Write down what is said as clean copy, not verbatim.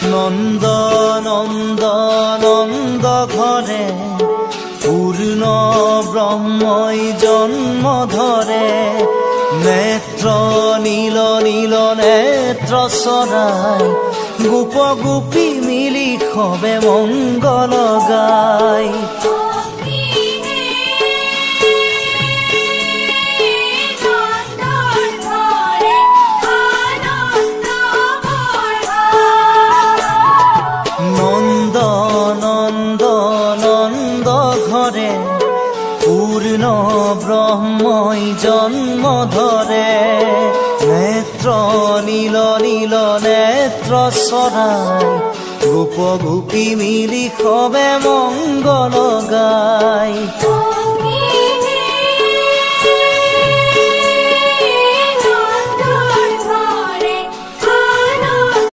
নন্দ নন্দ নন্দ ঘরে পূর্ণ ব্রহ্মই জন্ম ধরে নেত্র নীল নীল নেত্র সরাই গোপ গোপী মিলি খবে মঙ্গল গাই নন্দ নন্দ নন্দ ঘরে পূর্ণ ব্রহ্মই জন্ম ধরে নেত্র নীল নীল নেত্র সরাই গোপ গোপী মিলি খবে মঙ্গল গাই